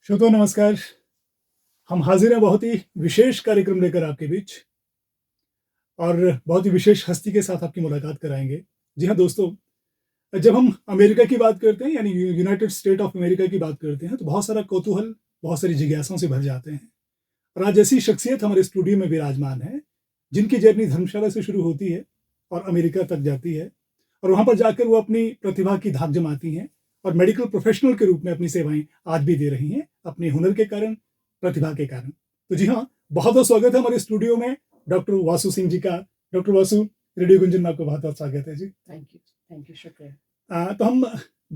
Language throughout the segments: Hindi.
श्रोताओं नमस्कार। हम हाजिर हैं बहुत ही विशेष कार्यक्रम लेकर आपके बीच और बहुत ही विशेष हस्ती के साथ आपकी मुलाकात कराएंगे। जी हाँ दोस्तों, जब हम अमेरिका की बात करते हैं यानी यूनाइटेड स्टेट ऑफ अमेरिका की बात करते हैं तो बहुत सारा कौतूहल, बहुत सारी जिज्ञासाओं से भर जाते हैं। और आज ऐसी शख्सियत हमारे स्टूडियो में विराजमान है जिनकी जर्नी धर्मशाला से शुरू होती है और अमेरिका तक जाती है और वहाँ पर जाकर वो अपनी प्रतिभा की धाक जमाती हैं और मेडिकल प्रोफेशनल के रूप में अपनी सेवाएं आज भी दे रही हैं अपने हुनर के कारण, प्रतिभा के कारण। तो जी हाँ, बहुत बहुत स्वागत है हमारे स्टूडियो में डॉक्टर वासु सिंह जी का। डॉक्टर वासु, रेडियो गुंजन में आपका बहुत बहुत स्वागत है जी। थैंक यू, शुक्रिया। तो हम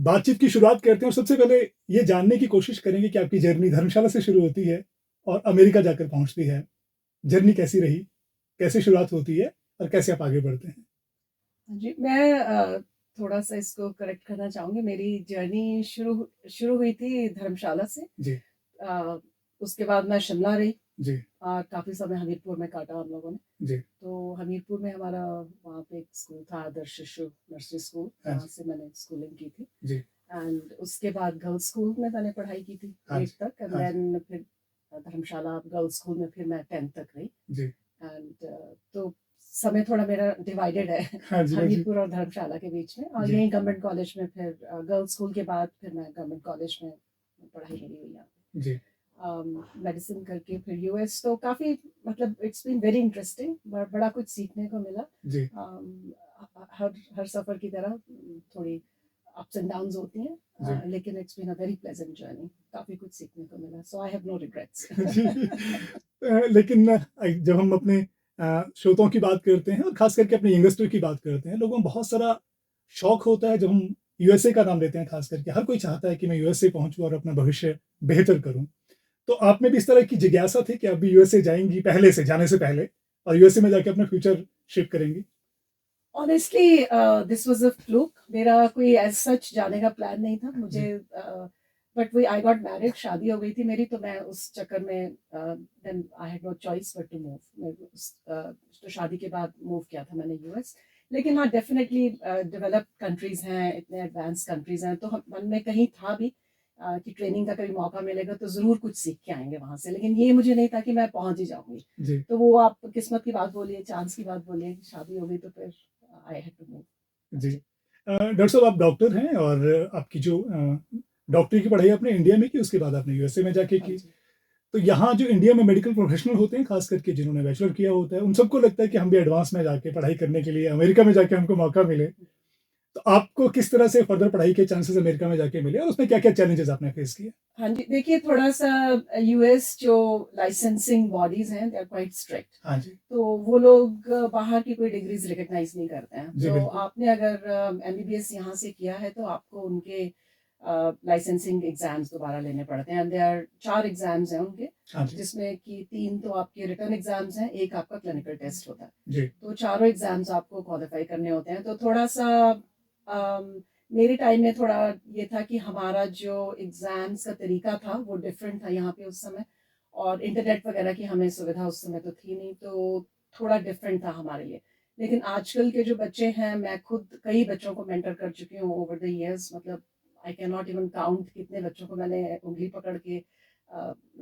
बातचीत की शुरुआत करते हैं और सबसे पहले ये जानने की कोशिश करेंगे कि आपकी जर्नी धर्मशाला से शुरू होती है और अमेरिका जाकर पहुंचती है। जर्नी कैसी रही, कैसे शुरुआत होती है और कैसे आप आगे बढ़ते हैं? जी, मैं थोड़ा-सा इसको करेक्ट करना चाहूँगी। मेरी जर्नी शुरू शुरू हुई थी धर्मशाला से। जी, अ, उसके बाद मैं शिमला रही जी, और काफ़ी समय हमीरपुर में काटा हम लोगों ने। जी। तो हमीरपुर में हमारा वहाँ पे एक स्कूल था, आदर्श शिशु नर्सरी स्कूल, हाँ वहाँ जी, से मैंने स्कूलिंग की थी। जी, एंड उसके बाद गर्ल्स स्कूल में मैंने पढ़ाई की थी हाँ 8th जी, तक एंड हाँ जी, देन फिर धर्मशाला गर्ल्स स्कूल में फिर मैं 10th तक रही। जी, एंड तो समय थोड़ा मेरा डिवाइडेड है हाँ जी, हाँ जी, हमीरपुर और धर्मशाला के बीच में, और जी, यहीं गवर्नमेंट कॉलेज में फिर गर्ल्स स्कूल के बाद फिर मैं गवर्नमेंट कॉलेज में पढ़ाई करी हुई यहाँ जी, पे मेडिसिन करके फिर यूएस। तो काफ़ी मतलब इट्स बीन वेरी इंटरेस्टिंग, बड़ा कुछ सीखने को मिला। जी, हर सफ़र की तरह थोड़ी अप्स एंड डाउन्स होती हैं, जी, लेकिन it's been a very pleasant journey. काफ़ी कुछ सीखने को मिला, so I have no regrets. जी। लेकिन जब हम अपने श्रोताओं की बात करते हैं और खास करके अपने यंगस्टर की बात करते हैं, लोगों में बहुत सारा शौक होता है जब हम यूएसए का नाम लेते हैं। खास करके हर कोई चाहता है कि मैं यूएसए पहुंचूं और अपना भविष्य बेहतर करूं। तो आप में भी इस तरह की जिज्ञासा थी कि आप भी यूएसए जाएंगी पहले से, जाने से पहले, और यूएसए में जाके अपना फ्यूचर शिफ्ट करेंगी? Honestly this was a fluke. मेरा कोई एज सच जाने का प्लान नहीं था मुझे। जी, but we I got married, शादी हो गई थी मेरी, तो मैं उस चक्कर में then I had no choice but to move. तो शादी के बाद मूव किया था मैंने यूएस। लेकिन हाँ, डेफिनेटली डेवलप्ड कंट्रीज हैं, इतने एडवांस कंट्रीज हैं, तो मन में कहीं था भी कि ट्रेनिंग का कभी मौका मिलेगा तो ज़रूर कुछ सीख के आएंगे वहां से। लेकिन ये मुझे नहीं था कि मैं पहुंच ही जाऊंगी। जी, तो वो आप किस्मत की बात बोलिए, चांस की बात बोलिए, शादी हो गई तो फिर आई हैड टू मूव। जी। डॉक्टर साहब, आप डॉक्टर हैं और आपकी जो डॉक्टरी की पढ़ाई आपने इंडिया में की, उसके बाद आपने यूएसए में जाके हाँ की। जी। तो यहाँ जो इंडिया में मेडिकल प्रोफेशनल होते हैं, खास करके जिन्होंने बैचलर किया होता है, उन सबको लगता है कि हम भी एडवांस में जाके पढ़ाई करने के लिए अमेरिका में जाके हमको मौका मिले। तो आपको किस तरह से फर्दर पढ़ाई के चांसेस अमेरिका में जाके मिले और उसमें क्या-क्या चैलेंजेस आपने फेस किए? हाँ जी, देखिए थोड़ा-सा यूएस जो लाइसेंसिंग बॉडीज़ हैं, दे आर क्वाइट स्ट्रिक्ट। हाँ जी। तो वो लोग बाहर की कोई डिग्रीज़ रिकॉग्नाइज़ नहीं करते हैं। जी, तो बिल्कुल। आपने अगर एमबीबीएस यहाँ से किया है तो आपको उनके लाइसेंसिंग एग्ज़ाम्स दोबारा लेने पड़ते हैं। एंड देयर आर 4 एग्ज़ाम्स हैं उनके, हाँ जी। जिसमें कि 3 तो आपके रिटन एग्ज़ाम्स हैं, 1 आपका क्लिनिकल टेस्ट होता है। जी, तो चारों एग्ज़ाम्स आपको क्वालीफाई करने होते हैं। तो थोड़ा-सा मेरे टाइम में थोड़ा ये था कि हमारा जो एग्ज़ाम्स का तरीका था वो डिफरेंट था यहाँ पे उस समय, और इंटरनेट वगैरह की हमें सुविधा उस समय तो थी नहीं, तो थोड़ा डिफरेंट था हमारे लिए। लेकिन आजकल के जो बच्चे हैं, मैं खुद कई बच्चों को मेंटर कर चुकी हूँ ओवर द इयर्स। मतलब I can not even count कितने बच्चों को मैंने उँगली पकड़ के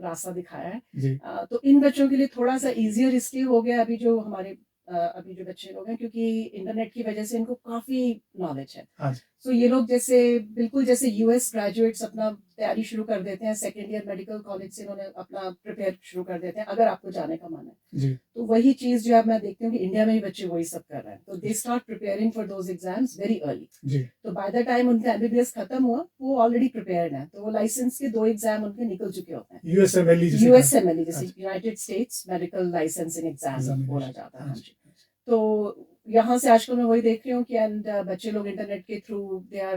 रास्ता दिखाया है। जी। तो इन बच्चों के लिए थोड़ा-सा ईज़ियर इसलिए हो गया अभी जो हमारे अभी जो बच्चे लोग हैं, क्योंकि इंटरनेट की वजह से इनको काफ़ी नॉलेज है। हाँ जी। सो ये लोग जैसे बिल्कुल जैसे यूएस ग्रेजुएट्स अपना तैयारी शुरू कर देते हैं, सेकेंड ईयर मेडिकल कॉलेज से इन्होंने अपना प्रिपेयर शुरू कर देते हैं अगर आपको जाने का मन है। जी, तो वही चीज़ जो अब मैं देखती हूँ कि इंडिया में भी बच्चे वही सब कर रहे हैं। तो दे जी, start preparing for those exams very early. जी। तो बाय द टाइम उनका एमबीबीएस खत्म हुआ, वो ऑलरेडी प्रिपेयर्ड हैं। तो वो लाइसेंस के 2 एग्ज़ाम उनके निकल चुके होते हैं। यूएसएमएलई जिसे कहा यूएसएमएलई, हाँ जैसे जी, United States medical licensing exam बोला एग्ज़ामिनेशन। जाता है। हाँ हाँ जी, जी। हाँ जी। तो यहाँ से आजकल मैं वही देख रही हूँ कि बच्चे लोग इंटरनेट के through they are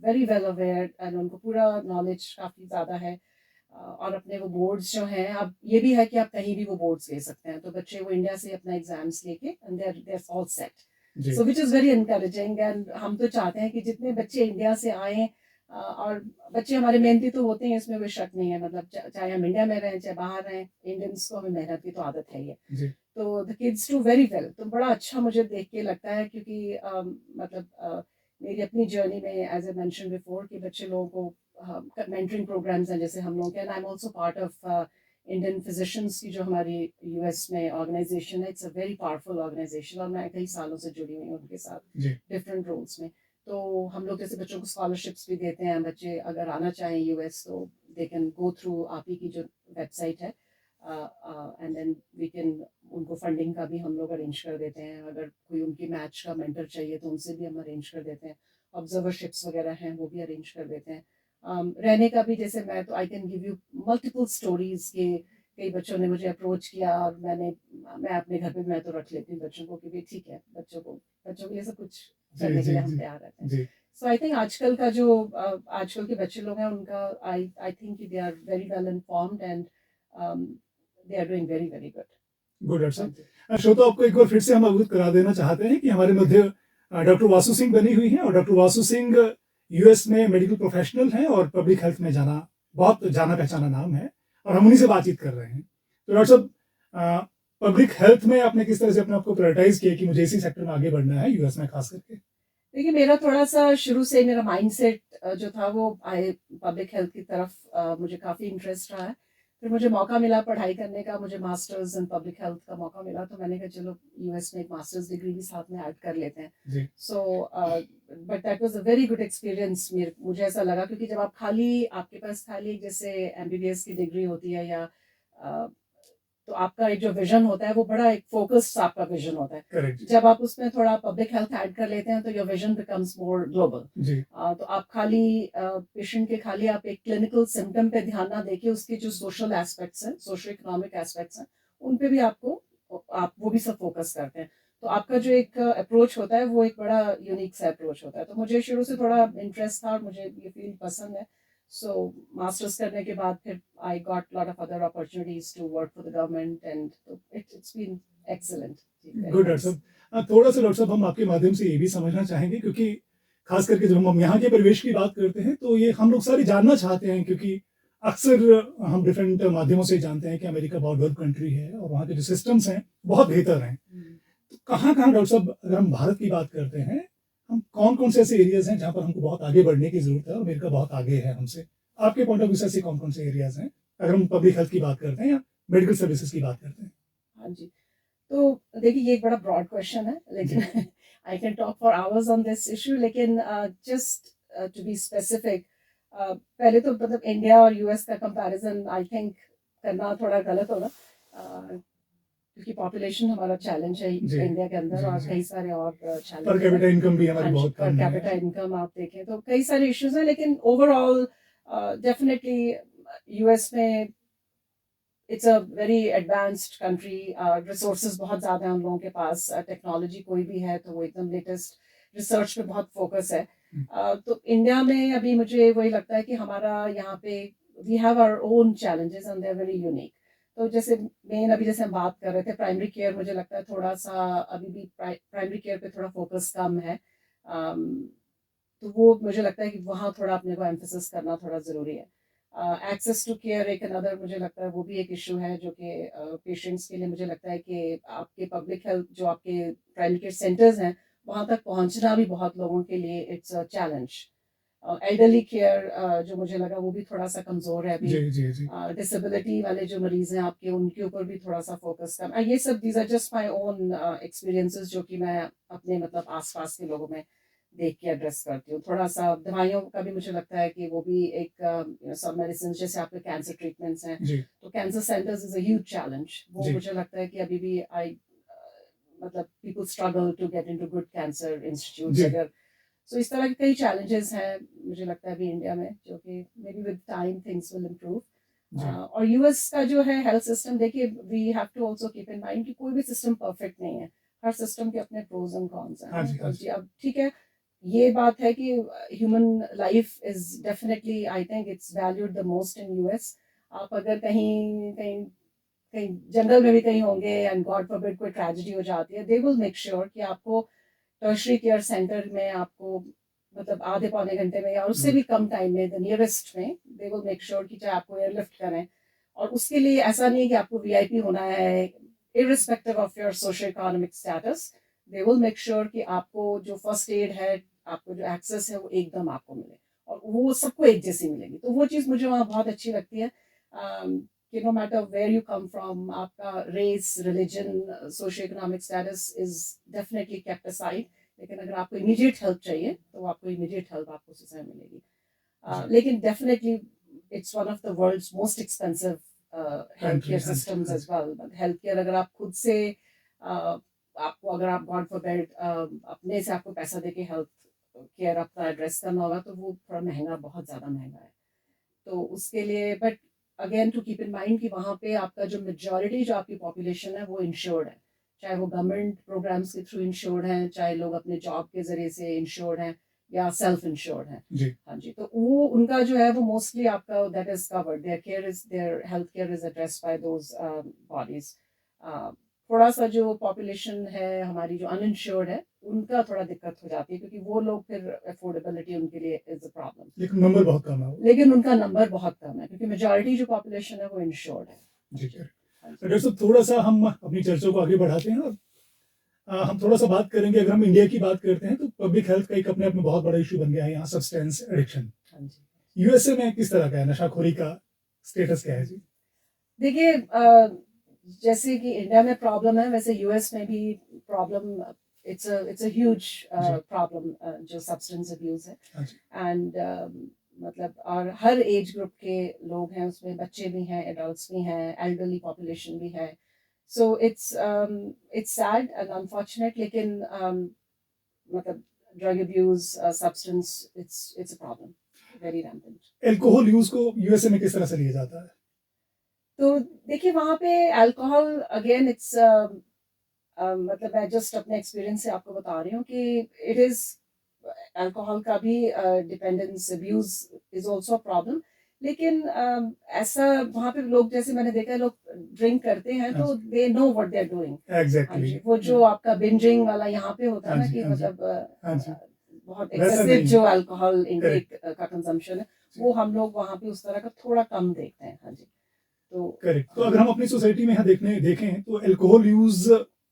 very well aware and उनको पूरा नॉलेज काफ़ी ज़्यादा है। और अपने वो बोर्ड्स जो हैं, अब ये भी है कि आप कहीं भी वो बोर्ड्स ले सकते हैं। तो बच्चे वो इंडिया से अपना एग्जाम्स लेके and they are all set. जी, so which is very encouraging. And हम तो चाहते हैं कि जितने बच्चे इंडिया से आए, और बच्चे हमारे मेहनती तो होते हैं, इसमें कोई शक नहीं है। मतलब चाहे हम इंडिया में रहें चाहे बाहर रहें, इंडियंस को हमें मेहनत की तो आदत है ही है। जी, तो the kids do very well. तो बड़ा अच्छा मुझे देख के लगता है, क्योंकि मतलब मेरी अपनी जर्नी में एज ए मेंशन बिफोर कि बच्चे लोगों को मेंटरिंग प्रोग्राम्स हैं जैसे हम लोग के, and I am also part of Indian physicians की जो हमारी यूएस में ऑर्गेनाइजेशन है, it's a very powerful organisation, और मैं कई सालों से जुड़ी हुई हूँ उनके साथ जी डिफरेंट रोल्स में। तो हम लोग जैसे बच्चों को स्कॉलरशिप्स भी देते हैं, बच्चे अगर आना चाहें यूएस तो दे कैन गो थ्रू आप ही की जो वेबसाइट है, एंड देन वी कैन उनको फंडिंग का भी हम लोग अरेंज कर देते हैं, अगर कोई उनकी मैच का मेंटर चाहिए तो उनसे भी हम अरेंज कर देते हैं, ऑब्जर्वरशिप्स वगैरह हैं वो भी अरेंज कर देते हैं। रहने का भी जैसे मैं तो I can give you multiple stories के, कई बच्चों ने मुझे अप्रोच किया और मैं अपने घर पे मैं तो रख लेती हूँ बच्चों को कि भाई ठीक है, बच्चों के लिए सब कुछ जी करने के जी लिए हम जी तैयार रहते हैं। जी सो आई थिंक आजकल का जो आजकल के बच्चे लोग हैं उनका I I think they are very well informed and they are doing very very good. Good doctor हाँ साहब। जी। श्रोता आपको एक बार फिर से हम अवगत करा देना चाहते हैं कि हमारे मध्य डॉक्टर वासु सिंह बनी हुई हैं, और डॉक्टर वासु सिंह यूएस में मेडिकल प्रोफेशनल हैं और पब्लिक हेल्थ में बहुत जाना पहचाना नाम है, और हम उन्हीं से बातचीत कर रहे हैं। तो डॉक्टर साहब, पब्लिक हेल्थ में आपने किस तरह से अपने आप को प्रायोरिटाइज किया कि मुझे इसी सेक्टर में आगे बढ़ना है यूएस में खास करके? देखिए मेरा थोड़ा सा शुरू से मेरा माइंडसेट जो था वो आए पब्लिक हेल्थ की तरफ, मुझे काफ़ी इंटरेस्ट रहा है। फिर मुझे मौका मिला पढ़ाई करने का, मुझे मास्टर्स इन पब्लिक हेल्थ का मौका मिला, तो मैंने कहा चलो यूएस में एक मास्टर्स डिग्री भी साथ में ऐड कर लेते हैं। जी so but that was a very good experience. मुझे ऐसा लगा क्योंकि जब आप खाली आपके पास खाली एक जैसे एमबीबीएस की डिग्री होती है या तो आपका एक जो विजन होता है वो बड़ा एक फोकस्ड आपका विजन होता है। करेक्ट जब आप उसमें थोड़ा पब्लिक हेल्थ ऐड कर लेते हैं तो your vision becomes more global. जी तो आप खाली पेशेंट के खाली आप एक क्लिनिकल सिम्टम पे ध्यान ना देके उसके जो सोशल एस्पेक्ट्स हैं, सोशो इकोनॉमिक एस्पेक्ट्स हैं, उन पे भी आप वो भी सब फोकस करते हैं। तो आपका जो एक अप्रोच होता है वो एक बड़ा यूनिक सा अप्रोच होता है। तो मुझे शुरू से थोड़ा इंटरेस्ट था और मुझे ये फील्ड पसंद है। सो मास्टर्स करने के बाद फिर I got lot of other opportunities to work for the government and it's been excellent, very good doctor nice. साहब। थोड़ा सा डॉक्टर साहब हम आपके माध्यम से ये भी समझना चाहेंगे, क्योंकि खास करके जब हम यहाँ के परिवेश की बात करते हैं तो ये हम लोग सारे जानना चाहते हैं, क्योंकि अक्सर हम डिफरेंट माध्यमों से जानते हैं कि अमेरिका बहुत डेवलप कंट्री है और वहाँ के जो सिस्टम्स हैं बहुत बेहतर हैं। तो कहाँ कहाँ डॉक्टर साहब, अगर हम भारत की बात करते हैं, हम कौन कौन से ऐसे एरियाज हैं जहाँ पर हमको बहुत आगे बढ़ने की जरूरत है और अमेरिका बहुत आगे है हमसे? आपके पॉइंट ऑफ व्यू से ऐसे कौन कौन से एरियाज हैं, अगर हम पब्लिक हेल्थ की बात करते हैं या मेडिकल सर्विसेज की बात करते हैं? हाँ जी। तो देखिए ये एक बड़ा ब्रॉड क्वेश्चन है, लेकिन I can talk for hours on this issue, लेकिन जस्ट टू बी स्पेसिफिक, पहले तो मतलब इंडिया और यूएस का कंपैरिजन आई थिंक करना थोड़ा गलत होगा, क्योंकि पॉपुलेशन हमारा चैलेंज है जी इंडिया के अंदर जी और जी कई सारे और पर चैलेंजेस हैं। कैपिटा इनकम भी हमारी हाँ जी, बहुत पर कम कैपिटा है। इनकम आप देखें तो कई सारे इश्यूज हैं, लेकिन ओवरऑल डेफिनेटली यूएस में it's a very advanced country, resources बहुत ज़्यादा हैं उन लोगों के पास, टेक्नोलॉजी कोई भी है तो वो एकदम लेटेस्ट, रिसर्च पे बहुत फोकस है। तो इंडिया में अभी मुझे वही लगता है कि हमारा यहाँ पे we have our own challenges and they are very unique. तो जैसे मेन अभी जैसे हम बात कर रहे थे प्राइमरी केयर, मुझे लगता है थोड़ा सा अभी भी प्राइमरी केयर पे थोड़ा फोकस कम है। तो वो मुझे लगता है कि वहाँ थोड़ा अपने को एम्फोसिस करना थोड़ा ज़रूरी है। एक्सेस टू केयर एक अनदर, मुझे लगता है वो भी एक इशू है जो कि पेशेंट्स के लिए मुझे लगता है कि आपके पब्लिक हेल्थ जो आपके प्राइमरी केयर सेंटर्स हैं वहाँ तक पहुँचना भी बहुत लोगों के लिए it's a challenge. Elderly care जो मुझे लगा वो भी थोड़ा सा कमज़ोर है अभी। जी जी जी डिसेबिलिटी वाले जो मरीज हैं आपके उनके ऊपर भी थोड़ा सा फोकस कर, ये सब these are just my own experiences जो कि मैं अपने मतलब आसपास के लोगों में देख के एड्रेस करती हूँ। थोड़ा सा दवाइयों का भी मुझे लगता है कि वो भी एक सब मेडिसिन जैसे आपके कैंसर ट्रीटमेंट्स हैं जी तो cancer centres is a huge challenge. वो जी मुझे लगता है कि अभी भी मतलब people struggle to get into good cancer institutes जी अगर। सो इस तरह के कई चैलेंजेस हैं मुझे लगता है अभी इंडिया में, जो कि maybe with time things will improve. जी और यूएस का जो है हेल्थ सिस्टम, देखिए we have to also keep in mind कि कोई भी सिस्टम परफेक्ट नहीं है, हर सिस्टम के अपने प्रोज एंड कॉन्स हैं हाँ ना। जी हाँ तो जी जी अब ठीक है, ये बात है कि human life is definitely I think it's valued the most in US. आप अगर कहीं कहीं कहीं जंगल में भी कहीं होंगे एंड गॉड फॉरबिड कोई ट्रेजेडी हो जाती है, दे विल मेक श्योर कि आपको टर्शरी केयर सेंटर में आपको मतलब आधे पौने घंटे में या उससे गुड भी कम टाइम में द नियरेस्ट में दे विल मेक श्योर कि चाहे आपको एयरलिफ्ट करें। और उसके लिए ऐसा नहीं है कि आपको वीआईपी होना है, irrespective of your socio economic status, they will make sure कि आपको जो फर्स्ट एड है, आपको जो एक्सेस है वो एकदम आपको मिले। और वो सबको एक जैसी मिलेगी, तो वो चीज़ मुझे वहाँ बहुत अच्छी लगती है कि no matter where you come from, आपका race, religion, socio economic status is definitely kept aside, लेकिन अगर आपको इमीडिएट हेल्प चाहिए तो आपको इमीडिएट हेल्प आपको उसी समय मिलेगी। लेकिन definitely it's one of the world's most expensive health country, care हाँ जी, सिस्टम्स हाँ एज जी। वेल। हेल्थ केयर अगर आप खुद से आपको, अगर आप गॉड फॉरबिड अपने से आपको पैसा देके हेल्थ केयर अपना एड्रेस करना होगा तो वो थोड़ा महंगा, बहुत ज़्यादा महंगा है। तो उसके लिए but again to keep in mind कि वहाँ पे आपका जो मेजॉरिटी जो आपकी पॉपुलेशन है वो इंश्योर्ड है, चाहे वो गवर्नमेंट प्रोग्राम्स के थ्रू इंश्योर्ड हैं, चाहे लोग अपने जॉब के जरिए से इंश्योर्ड हैं या सेल्फ इंश्योर्ड हैं। जी, हाँ जी, तो वो उनका जो है वो मोस्टली आपका that is covered, there care is, there health care is addressed by those bodies. थोड़ा सा जो पॉपुलेशन है हमारी जो अनइंश्योर्ड है उनका थोड़ा दिक्कत हो जाती है, क्योंकि वो लोग फिर अफोर्डेबिलिटी उनके लिए इज अ प्रॉब्लम। लेकिन नंबर बहुत कम है वो। लेकिन उनका नंबर बहुत कम है क्योंकि मेजॉरिटी जो पॉपुलेशन है वो इंश्योर्ड है। हाँ जी, जी, करेक्ट। हाँ जी। डॉक्टर साहब, थोड़ा-सा हम अपनी चर्चा को आगे बढ़ाते हैं और हम थोड़ा-सा बात करेंगे, अगर हम इंडिया की बात करते हैं तो पब्लिक हेल्थ का एक अपने आप में बहुत बड़ा इश्यू बन गया है यहाँ, सब्सटेंस एडिक्शन। हाँ जी। यूएसए में किस तरह का है, नशाखोरी का स्टेटस क्या है जी? देखिए जैसे कि इंडिया में प्रॉब्लम है वैसे यूएस में भी प्रॉब्लम, इट्स अ ह्यूज जी, प्रॉब्लम जो सब्सटेंस अब्यूज है। हाँ जी, एंड मतलब और हर एज ग्रुप के लोग हैं उसमें, बच्चे भी हैं, एडल्ट्स भी हैं, एल्डरली पॉपुलेशन भी है। So it's sad and unfortunate, लेकिन मतलब drug abuse, substance, it's a problem, very rampant. Alcohol use को यूएसए में किस तरह से लिया जाता है? तो देखिए वहाँ पे अल्कोहल अगेन इट्स मतलब मैं जस्ट अपने एक्सपीरियंस से आपको बता रही हूँ कि इट इज, अल्कोहल का भी dependence, abuse is also problem. लेकिन ऐसा वहाँ पे लोग, जैसे मैंने देखा है, लोग ड्रिंक करते हैं हाँ तो जी, they know what they are doing. हाँ एग्ज़ैक्टली। जी, वो जो आपका बिंजिंग वाला यहाँ पे होता है हाँ ना जी, कि हाँ जी, मतलब हाँ जी, बहुत वैसा एक्सेसिव नहीं है। जो अल्कोहल करेक्ट, इनटेक का कंजम्पशन है, जी, वो हम लोग वहाँ पे उस तरह का थोड़ा कम देखते हैं। हाँ जी, तो करेक्ट। तो हाँ अगर हम जी, अपनी सोसाइटी में यहाँ देखें तो अल्कोहल यूज़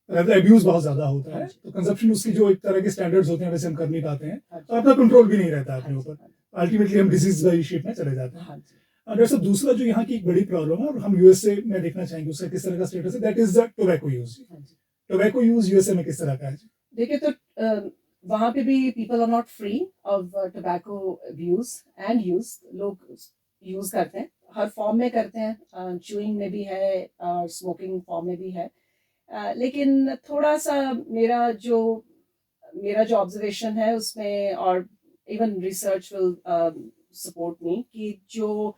rather अब्यूज़ बहुत ज़्यादा होता हाँ है। जी, तो कंज़म्पशन उसकी जो एक तरह के स्टैंडर्ड्स होते हैं वैसे हम कर नहीं पाते हैं हाँ और जी, अपना कंट्रोल भी नहीं रहता है हाँ अपने जी, ऊपर। हाँ जी, अल्टीमेटली हम डिसीज़ वाली शेप में चले जाते हैं। हाँ जी, डॉक्टर साहब, दूसरा जो यहाँ की एक बड़ी प्रॉब्लम है और हम यूएसए में देखना चाहेंगे उसका किस तरह का स्टेटस है, that is the tobacco use. हाँ जी। टोबैको यूज़ यूएसए में किस तरह का है जी? देखिए तो वहाँ पे भी people are not free of tobacco abuse and use, लोग यूज करते हैं, हर फॉर्म में करते हैं, च्यूइंग में भी है और स्मोकिंग फॉर्म में भी है। लेकिन थोड़ा सा मेरा जो ऑब्जर्वेशन है उसमें, और even research will support me, कि जो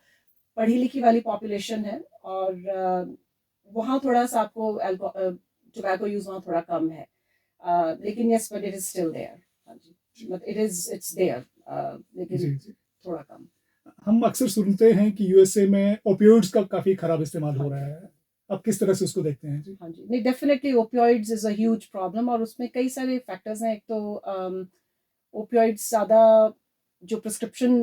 पढ़ी लिखी वाली पॉपुलेशन है और वहाँ थोड़ा सा आपको टोबैको यूज वहाँ थोड़ा कम है। लेकिन yes but it is still there. हाँ जी, बट इट्स देयर, लेकिन जी, जी। थोड़ा कम। हम अक्सर सुनते हैं कि यूएसए में ओपियोइड्स का काफ़ी खराब इस्तेमाल हाँ हो रहा जी, है। आप किस तरह से उसको देखते हैं जी? हाँ जी, नहीं definitely opioids is a huge problem, और उसमें कई सारे फैक्टर्स हैं। एक तो ओपियोइड्स ज़्यादा जो प्रिस्क्रिप्शन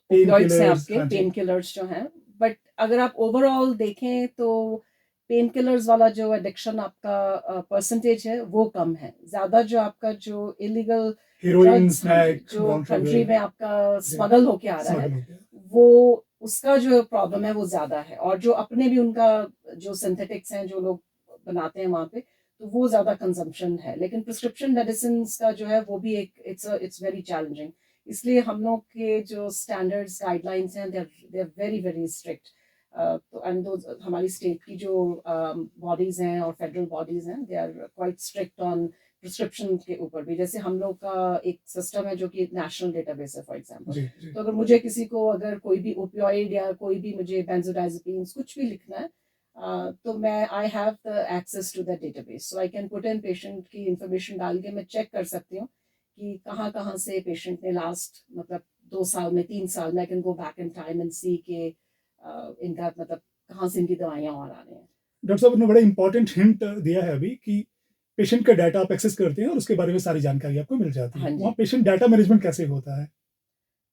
पेन ओपियोइड्स हैं किलर्स, आपके, हाँ जी, पेन किलर्स जो हैं, बट अगर आप ओवरऑल देखें तो पेन किलर्स वाला जो एडिक्शन आपका परसेंटेज है वो कम है, ज़्यादा जो आपका जो इलीगल हेरोइन, ड्रग्स, हाँ जी, स्मैक, जो ब्राउन कंट्री शुगर, में आपका जी, स्मगल होके आ रहा है, स्मगल हो गया। वो उसका जो प्रॉब्लम है वो ज़्यादा है, और जो अपने भी उनका जो सिंथेटिक्स हैं जो लोग बनाते हैं वहाँ पे, तो वो ज़्यादा कंजम्पशन है। लेकिन प्रिस्क्रिप्शन मेडिसिन का जो है वो भी एक इट्स वेरी चैलेंजिंग। इसलिए हम लोग के जो स्टैंडर्ड्स गाइडलाइंस हैं they are very very strict. तो एंड दो हमारी स्टेट की जो बॉडीज हैं और फेडरल बॉडीज हैं, they are quite strict on prescription के ऊपर भी। जैसे हम लोग का एक सिस्टम है जो कि नेशनल डेटाबेस है फॉर एग्जांपल, जी, जी, तो अगर मुझे किसी को अगर कोई भी ओपियोइड या कोई भी मुझे बेंजोडाइजेपिन्स कुछ भी लिखना है, तो मैं I have the access to the database, so I can put in patient की इंफॉर्मेशन डाल के मैं चेक कर सकती हूँ कि कहाँ कहाँ से पेशेंट ने लास्ट मतलब 2 साल में, 3 साल में, I can go back in time and see के इनका मतलब कहाँ से इनकी दवाइयाँ और आ रही हैं। डॉक्टर साहब ने बड़ा इंपॉर्टेंट हिंट दिया है अभी कि पेशेंट का डाटा आप एक्सेस करते हैं और उसके बारे में सारी जानकारी आपको मिल जाती हाँ है। वहाँ जी, पेशेंट डाटा मैनेजमेंट कैसे होता है?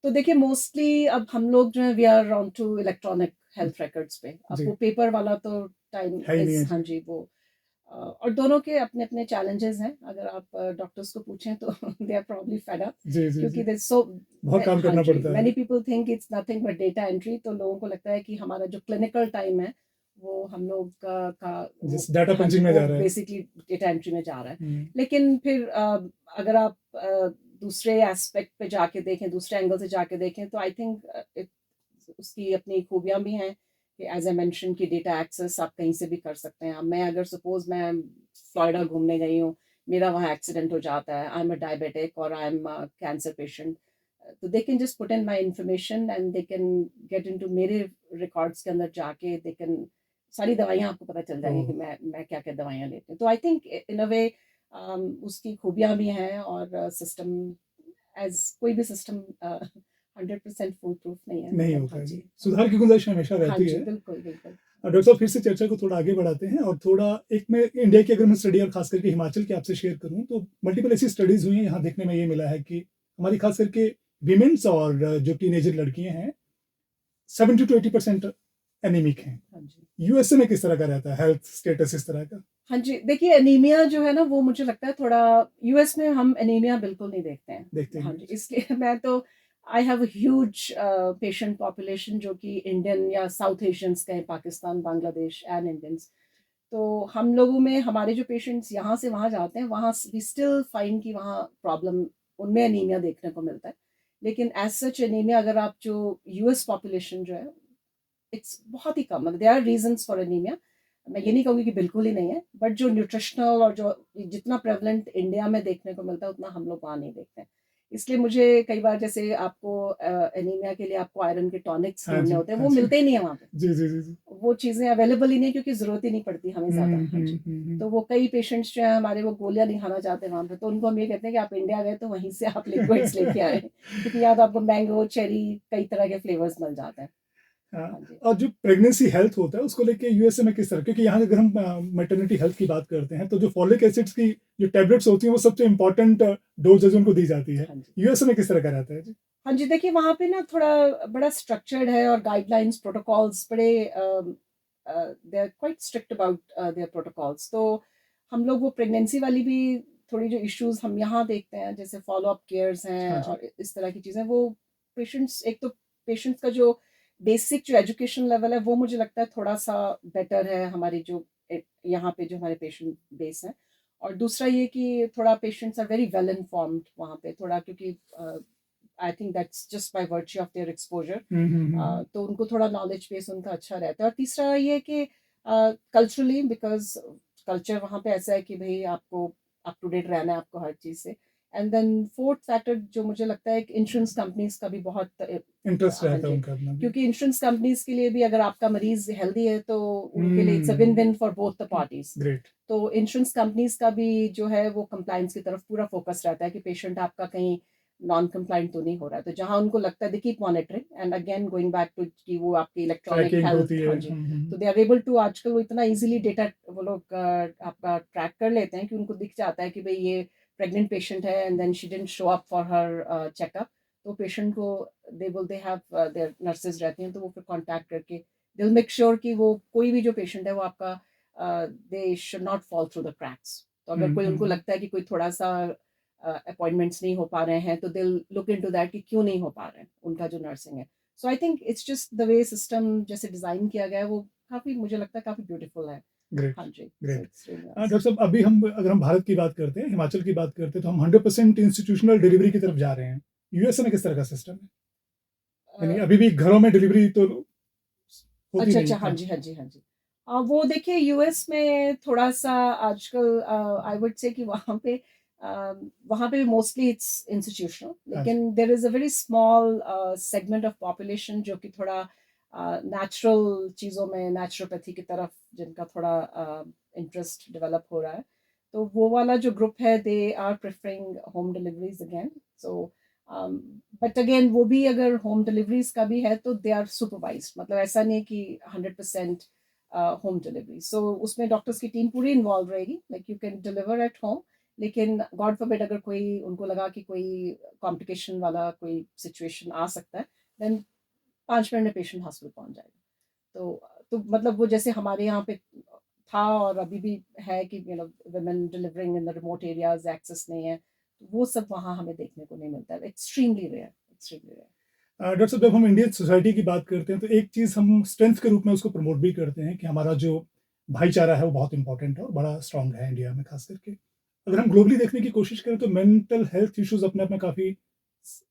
तो देखिए मोस्टली अब हम लोग जो है we are on to electronic health records पे, अब जी, वो पेपर वाला तो टाइम है ही नहीं इज, है हाँ जी। जी, वो और दोनों के अपने-अपने चैलेंजेस हैं। अगर आप डॉक्टर्स को पूछें तो they are probably fed up जी, जी, क्योंकि जी। देयर सो बहुत काम हाँ करना जी, पड़ता है। Many people think it's nothing but data entry. तो लोगों को लगता है कि हमारा जो क्लिनिकल टाइम है, वो हम लोग का वो जिस डाटा हाँ जी, पंचिंग में वो जा रहा है। बेसिकली डेटा एंट्री में जा रहा है। हुँ, लेकिन फिर अगर आप दूसरे एस्पेक्ट पे जाके देखें, दूसरे एंगल से जाके देखें तो आई थिंक उसकी अपनी खूबियाँ भी हैं कि एज़ आई मेंशन कि डेटा एक्सेस आप कहीं से भी कर सकते हैं। अब मैं अगर सपोज़ मैं फ्लोरिडा घूमने गई हूँ, मेरा वहाँ एक्सीडेंट हो जाता है, आई एम अ डायबिटिक और I am a cancer patient, तो they can just put in my information and they can get into मेरे रिकॉर्ड्स के अंदर जाके दे कैन सारी दवाइयाँ आपको पता चल जाएँगी ओह! कि मैं क्या-क्या दवाइयाँ लेती हूँ। तो आई थिंक इन अ वे उसकी खूबियाँ भी हैं और सिस्टम एज़ कोई भी सिस्टम 100% फूल प्रूफ नहीं है, नहीं मतलब होता हाँ है जी, जी। सुधार की गुंजाइश हमेशा हाँ रहती जी, है। बिल्कुल, बिल्कुल। डॉक्टर साहब फिर से चर्चा को थोड़ा आगे बढ़ाते हैं और थोड़ा एक मैं इंडिया की अगर मैं स्टडी और खास करके हिमाचल की आपसे शेयर करूँ तो मल्टीपल ऐसी स्टडीज़ हुई हैं, यहाँ देखने में ये मिला है कि हमारी खास करके विमेन्स और जो टीनेजर लड़कियाँ हैं, 70 टू 80% एनीमिक हैं। हाँ जी। यूएसए में किस तरह का रहता है हेल्थ स्टेटस इस तरह का? हाँ जी, देखिए एनीमिया जो है ना वो मुझे लगता है थोड़ा यूएस में हम एनीमिया बिल्कुल नहीं देखते देखते हैं। ही हाँ नहीं। जी, इसलिए मैं तो आई have a huge patient population जो कि इंडियन या साउथ एशियंस के हैं, पाकिस्तान, बांग्लादेश एंड इंडियंस। तो हम लोगों में हमारे जो पेशेंट्स यहाँ से वहाँ जाते हैं, वहाँ वी स्टिल फाइंड कि वहाँ प्रॉब्लम उनमें एनीमिया देखने को मिलता है। लेकिन एज़ सच एनीमिया अगर आप जो यूएस पॉपुलेशन जो है इट्स बहुत ही कम, मतलब there are reasons for anaemia. मैं ये नहीं कहूँगी कि बिल्कुल ही नहीं है, बट जो न्यूट्रिशनल और जो जितना प्रेवलेंट इंडिया में देखने को मिलता है उतना हम लोग वहाँ नहीं देखते हैं। इसलिए मुझे कई बार जैसे आपको एनीमिया के लिए आपको आयरन के टॉनिक्स हाँ ढूँढने जी, होते हैं, हाँ वो जी। मिलते ही नहीं है वहाँ पे। जी, जी, जी, जी। वो चीज़ें अवेलेबल ही नहीं है क्योंकि ज़रूरत ही नहीं पड़ती हमें ज़्यादा। हुँ, हाँ हुँ, जी। हुँ, हुँ। तो वो कई पेशेंट्स जो हैं हमारे वो गोलियाँ नहीं खाना चाहते वहाँ पे, तो उनको हम ये कहते हैं कि आप इंडिया गए तो वहीं से आप लिक्विड्स लेके आएँ क्योंकि यहाँ तो आपको मैंगो, चेरी कई तरह के फ्लेवर्स मिल जाते हैं। हाँ, हाँ जी। और जो प्रेगनेंसी हेल्थ होता है उसको लेके यूएसए में किस तरह, क्योंकि यहाँ अगर हम मैटरनिटी हेल्थ की बात करते हैं तो जो फॉलिक एसिड्स की जो टैबलेट्स होती हैं वो सबसे इम्पोर्टेंट डोजेज उनको दी जाती है। हाँ जी। यूएसए में किस तरह का रहता है जी? हाँ जी, देखिए वहाँ पे ना थोड़ा बड़ा स्ट्रक्चर्ड है और गाइडलाइंस, प्रोटोकॉल्स बड़े they are quite strict about their protocols. तो हम लोग वो प्रेगनेंसी वाली भी थोड़ी जो इश्यूज़ हम यहाँ देखते हैं, जैसे फ़ॉलो अप केयर्स हैं हाँ जी। और इस तरह की चीज़ें, वो पेशेंट्स एक तो पेशेंट्स का जो बेसिक जो एजुकेशन लेवल है, वो मुझे लगता है थोड़ा-सा बेटर है हमारी जो यहाँ पे जो हमारे पेशेंट बेस है। और दूसरा ये कि थोड़ा patients are very well informed वहाँ पे, थोड़ा क्योंकि I think that's just by virtue of their exposure. Hmm, hmm, hmm, hmm. तो उनको थोड़ा नॉलेज बेस उनका अच्छा रहता है। और तीसरा ये कि कल्चरली, बिकॉज़ कल्चर वहाँ पे ऐसा है कि भई आपको अप टू डेट रहना है आपको हर चीज़ से। एंड देन फोर्थ फैक्टर जो मुझे लगता है कि इंश्योरेंस कंपनीज़ का भी बहुत इंटरेस्ट हाँ रहता है जी, उनका अपना भी। क्योंकि इंश्योरेंस कंपनीज़ के लिए भी अगर आपका मरीज़ हेल्दी है तो उनके लिए it's a hmm, win-win for both the parties. Great. तो इंश्योरेंस कंपनीज़ का भी जो है वो कंप्लायंस की तरफ पूरा फ़ोकस रहता है कि पेशेंट आपका कहीं नॉन कंप्लायंट तो नहीं हो रहा है। तो जहाँ उनको लगता है they keep monitoring and again going back to कि वो आपकी इलेक्ट्रॉनिक ट्रैकिंग होती हेल्थ है। हाँ जी। हुँ, हुँ। तो दे आर एबल टू आजकल वो इतना ईज़िली डेटा वो लोग आपका ट्रैक कर लेते हैं कि उनको दिख जाता है कि भई ये प्रेग्नेंट पेशेंट है and then she didn't show up for her checkup. तो पेशेंट को दे हैव देयर नर्सेज़ रहती हैं तो वो फिर कॉन्टैक्ट करके दे विल मेक श्योर कि वो कोई भी जो पेशेंट है वो आपका they should not fall through the cracks. तो हुँ, अगर कोई हुँ, उनको हुँ। लगता है कि कोई थोड़ा-सा अपॉइंटमेंट्स नहीं हो पा रहे हैं तो they will look into that कि क्यों नहीं हो पा रहे हैं, उनका जो नर्सिंग है। So I think it's just the way system जैसे डिज़ाइन किया गया है वो काफ़ी मुझे लगता है काफ़ी ब्यूटीफुल है। ग्रेट, हाँ जी, so great. It's really doctor nice. साहब अभी हम अगर हम भारत की बात करते हैं, हिमाचल की बात करते हैं तो हम 100% इंस्टीट्यूशनल डिलीवरी की तरफ जा रहे हैं। यूएसए में किस तरह का सिस्टम है? अ, यानी अभी भी घरों में डिलीवरी तो होती अच्छा, नहीं अच्छा। है। हाँ हाँ जी, जी। हाँ जी, हाँ जी। वो देखिए यूएस में थोड़ा-सा आजकल आई वुड से कि वहाँ पे मोस्टली इट्स इंस्टीट्यूशनल, हाँ जी। लेकिन there is a very small segment of population जो कि थोड़ा नेचुरल चीज़ों में नेचुरोपैथी की तरफ जिनका थोड़ा इंटरेस्ट डेवलप हो रहा है। तो वो वाला जो ग्रुप है they are preferring home deliveries again. So but again वो भी अगर होम डिलीवरीज का भी है तो दे आर सुपरवाइज्ड, मतलब ऐसा नहीं है कि 100% होम डिलीवरी। सो उसमें डॉक्टर्स की टीम पूरी इन्वॉल्व रहेगी, like you can deliver at home. लेकिन गॉड फॉरबिड अगर कोई उनको लगा कि कोई कॉम्प्लिकेशन वाला कोई सिचुएशन आ सकता है, देन 5 मिनट में पेशेंट हॉस्पिटल पहुंच जाएगा। तो मतलब वो जैसे हमारे यहाँ पे था और अभी भी है कि women delivering in the remote areas access नहीं है, वो सब वहाँ हमें देखने को नहीं मिलता है, extremely rare, extremely rare. Doctor साहब, जब हम इंडियन सोसाइटी की बात करते हैं तो एक चीज़ हम स्ट्रेंथ के रूप में उसको प्रमोट भी करते हैं कि हमारा जो भाईचारा है वो बहुत इंपॉर्टेंट है और बड़ा स्ट्रांग है इंडिया में खास करके। अगर हम ग्लोबली देखने की कोशिश करें तो मेंटल हेल्थ इश्यूज अपने आप में काफ़ी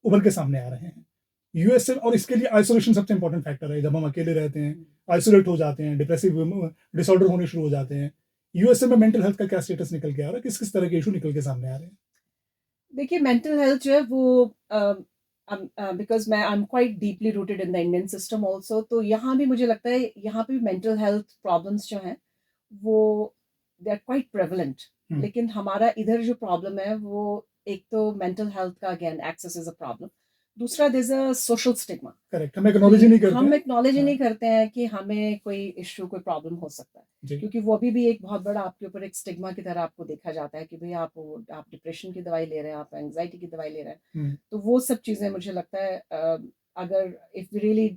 उभर के सामने आ रहे हैं यूएसए, और इसके लिए आइसोलेशन सबसे इंपॉर्टेंट फैक्टर है। जब हम अकेले रहते हैं, आइसोलेट हो जाते हैं, डिप्रेसिव डिसऑर्डर होने शुरू हो जाते हैं, यूएसए में मेंटल हेल्थ का क्या स्टेटस निकल के आ रहा है, किस किस तरह के इशू निकल के सामने आ रहे हैं? देखिए मेंटल हेल्थ जो है वो बिकॉज मैं I am quite deeply rooted in the Indian system also, तो यहाँ भी मुझे लगता है यहाँ पे भी मेंटल हेल्थ प्रॉब्लम्स जो हैं वो दे आर क्वाइट प्रेवलेंट। लेकिन हमारा इधर जो प्रॉब्लम है वो एक तो मेंटल हेल्थ का again access is a problem, दूसरा there is a social stigma. Correct, हम एक्नॉलेज ही नहीं करते हम हैं। एक्नॉलेज ही हाँ, नहीं करते हैं कि हमें कोई इश्यू कोई प्रॉब्लम हो सकता है, जी, क्योंकि वो अभी भी एक बहुत बड़ा आपके ऊपर एक स्टिग्मा की तरह आपको देखा जाता है कि भाई आप डिप्रेशन की दवाई ले रहे हैं, आप एंजाइटी की दवाई ले रहे हैं। तो वो सब चीज़ें मुझे लगता है अगर if we really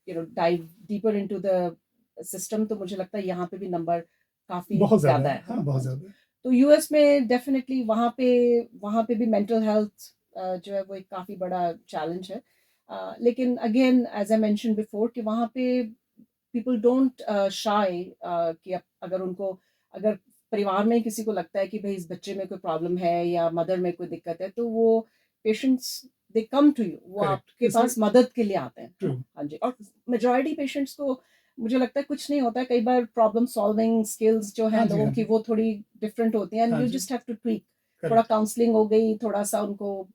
dive deeper into the system, तो मुझे लगता है यहाँ पे भी नंबर काफ़ी बहुत ज़्यादा ज़्यादा है, है हाँ, ना? बहुत हाँ जी। ज़्यादा है। तो यूएस में डेफिनेटली वहाँ पे भी मेंटल हेल्थ जो है वो एक काफ़ी बड़ा चैलेंज है। लेकिन again as I mention before कि वहाँ पे पीपल डोंट शाय कि अगर उनको अगर परिवार में किसी को लगता है कि भाई इस बच्चे में कोई प्रॉब्लम है या मदर में कोई दिक्कत है, तो वो patients they come to you, वो करेक्ट, आपके इसे पास मदद के लिए आते हैं, है ट्रू। ना? हाँ जी। और मेजॉरिटी पेशेंट्स को मुझे लगता है कुछ नहीं होता है, कई बार प्रॉब्लम सॉल्विंग स्किल्स जो हाँ है जी, लोगों हाँ की जी, वो थोड़ी डिफरेंट होती हैं, एंड हाँ यू जी, जस्ट हैव टू ट्वीक। थोड़ा करेक्ट। काउंसलिंग हो गई, थोड़ा सा उनको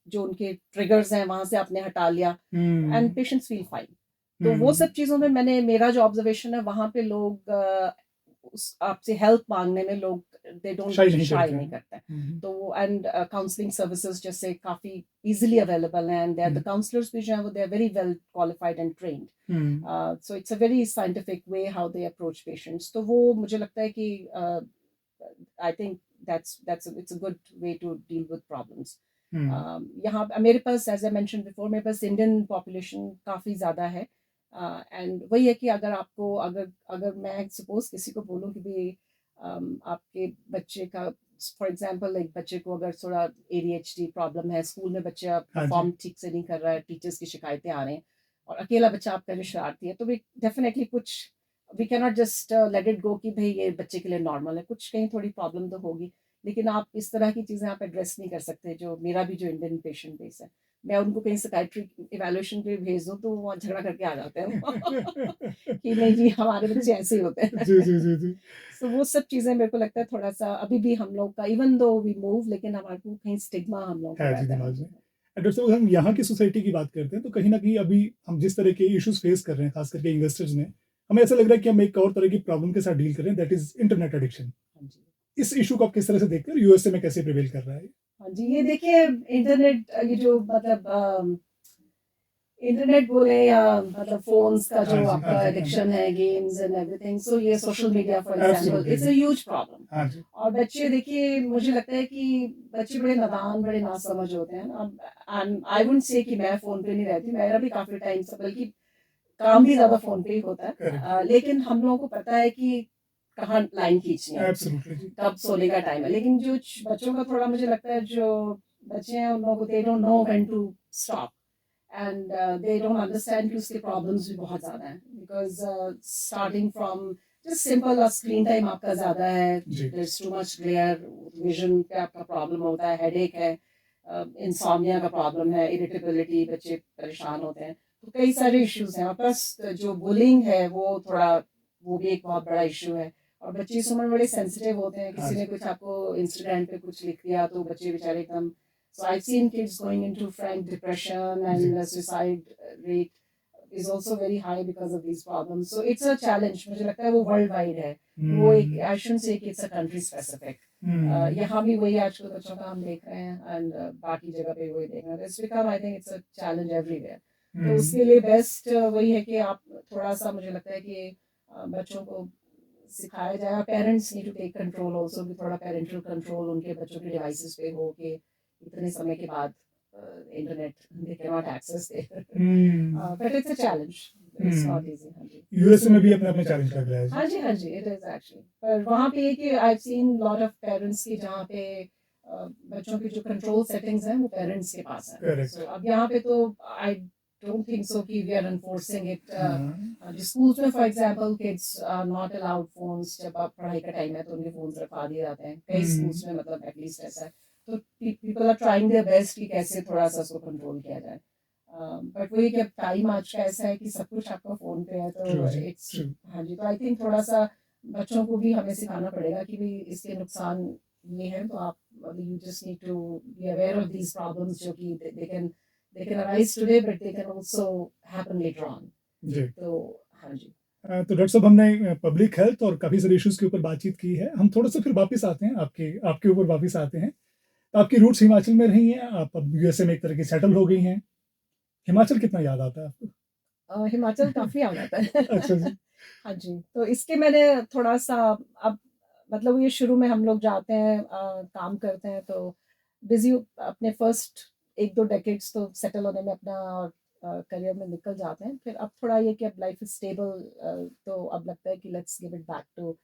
जो उनके ट्रिगर्स हैं वहां से आपने हटा लिया, and hmm, patients feel fine. तो वो हुँ, सब चीज़ों में मेरा जो ऑब्जर्वेशन है वहाँ पे लोग आपसे हेल्प मांगने में लोग दे डोंट शाई नहीं शाय करते नहीं हैं। करते हैं। हुँ, तो एंड काउंसलिंग सर्विसेज जैसे काफ़ी इजीली अवेलेबल हैं, and they are the hmm, counsellors भी जो हैं वो they are very well qualified and trained. Hmm, so it's a very scientific way how they approach patients. तो वो मुझे लगता है कि I think that's it's a good way to deal with problems. Hmm, यहाँ मेरे पास एज आई मेंशन बिफोर मेरे पास इंडियन पॉपुलेशन काफ़ी ज़्यादा है, एंड वही है कि अगर आपको अगर अगर मैं सपोज किसी को बोलूँ कि भाई आपके बच्चे का फॉर एग्जांपल एक बच्चे को अगर थोड़ा एडीएचडी प्रॉब्लम है, स्कूल में बच्चा हाँ जी, परफॉर्म ठीक से नहीं कर रहा है, टीचर्स की शिकायतें आ रही हैं, और अकेला बच्चा आपका जो शरारती है, तो वी डेफिनेटली कुछ we can not just let it go कि भाई ये बच्चे के लिए नॉर्मल है, कुछ कहीं थोड़ी प्रॉब्लम तो होगी। लेकिन आप इस तरह की चीज़ें आप एड्रेस नहीं कर सकते, जो मेरा भी जो इंडियन पेशेंट बेस है, मैं उनको कहीं साइकियाट्रिक इवैल्यूएशन के लिए भेज दूँ तो वो वहाँ झगड़ा करके आ जाते हैं कि नहीं जी हमारे बच्चे ऐसे ही होते हैं। जी, जी, जी, जी। सो वो सब चीज़ें मेरे को लगता है थोड़ा-सा अभी भी हम लोग का इवन दो वी मूव, लेकिन हमारे को कहीं स्टिग्मा हम लोगों को है जी रहता है। हाँ दिमाग जी। में। डॉक्टर साहब, हम यहाँ की सोसाइटी की बात करते हैं तो कहीं न कहीं अभी हम जिस तरह के इश्यूज़ फेस कर रहे हैं, खास करके यंगस्टर्स में, हमें ऐसा लग रहा है कि हम एक और तरह की प्रॉब्लम के साथ डील कर रहे हैं, दैट इज़ इंटरनेट एडिक्शन। हाँ जी। इस इश्यू को आप किस तरह से देखते हैं और यूएसए में कैसे प्रिवेल कर रहा है? हाँ जी, ये देखिए इंटरनेट ये जो मतलब इंटरनेट बोले या मतलब फ़ोन्स का हाँ जो जी, हाँ आपका जी, हाँ जी। एडिक्शन है, गेम्स एंड एवरीथिंग, सो ये social media for example absolutely it's a जी। Huge problem. हाँ जी। और बच्चे देखिए मुझे लगता है कि बच्चे बड़े नादान, बड़े नासमझ होते हैं। अब आई वुडंट से कि मैं फ़ोन पे नहीं रहती, मेरा भी काफ़ी टाइम से बल्कि काम भी ज़्यादा फ़ोन पे ही होता है। करेक्ट, लेकिन हम लोगों को पता है कि कहाँ लाइन खींचनी है, एब्सोल्युटली जी। कब सोने का टाइम है। लेकिन जो बच्चों का थोड़ा मुझे लगता है जो बच्चे हैं उन लोगों को they don't know when to stop, and they don't understand कि उसके प्रॉब्लम्स भी बहुत ज़्यादा हैं, because starting from just simple screen time आपका ज़्यादा है, जी। There is too much glare, vision पे आपका प्रॉब्लम होता है, हेडेक है, इंसोम्निया का प्रॉब्लम है, इरिटेबिलिटी, बच्चे परेशान होते हैं। तो कई सारे इश्यूज़ हैं, और प्लस जो बुलिंग है वो भी एक बहुत बड़ा इश्यू है। और बच्चे इस उम्र में बड़े सेंसिटिव होते हैं, हाँ किसी ने जी। कुछ आपको इंस्टाग्राम पे कुछ लिख दिया तो बच्चे बेचारे एकदम। So I've seen kids going into frank depression, ji. and the suicide rate is also very high because of these problems. So it's a challenge. मुझे लगता है वो वर्ल्ड वाइड है। वो एक हुँ, I shouldn't say कि it's a country specific. हुँ, यहाँ भी वही आजकल बच्चों का हम देख रहे हैं, एंड बाकी जगह पे वही देख रहे हैं। It's become I think it's a challenge everywhere. तो हुँ। उसके लिए बेस्ट वही है कि आप थोड़ा सा मुझे लगता है कि बच्चों को सिखाया जाए, parents need to take control also, कि थोड़ा पेरेंटल कंट्रोल उनके बच्चों के डिवाइसेस पे हो कि इतने समय के बाद internet they can not access there, hmm, but it's a challenge, it's not hmm. Easy. हाँ जी। यूएसए में भी अपने अपने चैलेंज लग रहा है हाँ जी, हाँ जी, इट इज़ एक्चुअली। पर वहाँ पे ये कि I have seen lot of parents की जहाँ पे बच्चों की जो कंट्रोल सेटिंग्स हैं वो पेरेंट्स के पास हैं। करेक्ट सो अब यहाँ पे तो आई डोंट थिंक सो कि वी आर एनफोर्सिंग इट। हाँ जो स्कूल्स में for example kids are not allowed phones, जब आप पढ़ाई का टाइम है तो उनके फोन्स रखवा दिए जाते हैं कई स्कूल्स में, मतलब एटलीस्ट ऐसा है। तो people are trying their best कि कैसे थोड़ा सा उसको कंट्रोल किया जाए। बट वही कि अब टाइम आज का ऐसा है कि सब कुछ आपका फोन पे है, ट्रू तो जी इट्स ट्रू हाँ जी, तो आई थिंक थोड़ा सा बच्चों को भी हमें सिखाना पड़ेगा कि भाई इसके नुकसान ये हैं, तो आप you just need to be aware of these problems जो कि they can arise today but they can also happen later on. जी तो हाँ जी। तो डॉक्टर साहब हमने पब्लिक हेल्थ और काफ़ी सारे इश्यूज के ऊपर बातचीत की है। हम थोड़ा सा फिर वापस आते हैं आपके आपके ऊपर वापस आते हैं। तो आपकी रूट्स हिमाचल में रही हैं, आप अब यूएसए में एक तरह की सेटल हो गई हैं। हिमाचल कितना याद आता है आपको? हिमाचल काफ़ी याद आता है। अच्छा जी। हाँ जी, तो इसके मैंने थोड़ा-सा अब मतलब ये शुरू में हम लोग जाते हैं, काम करते हैं तो बिज़ी अपने फर्स्ट 1-2 डेकेड्स तो सेटल होने में अपना करियर में निकल जाते हैं। फिर अब थोड़ा ये कि अब लाइफ इज़ स्टेबल, तो अब लगता है कि let's give it back to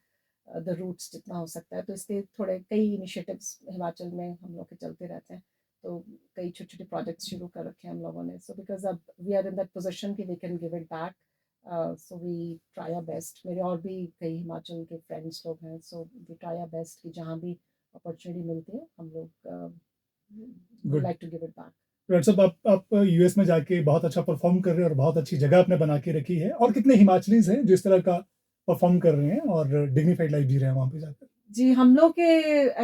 the roots जितना हो सकता है। तो इसलिए थोड़े कई इनिशिएटिव्स हिमाचल में हम लोग के चलते रहते हैं। तो कई छोटे-छोटे प्रोजेक्ट्स शुरू कर रखे हैं हम लोगों ने। सो बिकॉज़ अब we are in that position कि we can give it back. So we try our best. मेरे और भी कई हिमाचल के फ्रेंड्स लोग हैं, so we try our best कि जहाँ भी अपॉर्चुनिटी मिलती है हम लोग would good. Like to give it back. Doctor साहब आप यूएस में जाके बहुत अच्छा परफॉर्म कर रहे हैं और बहुत अच्छी जगह आपने बना के रखी है। और कितने हिमाचलीज हैं जो इस तरह का परफॉर्म कर रहे हैं और डिग्निफाइड लाइफ जी रहे हैं वहाँ पे जाकर? जी, हम लोग के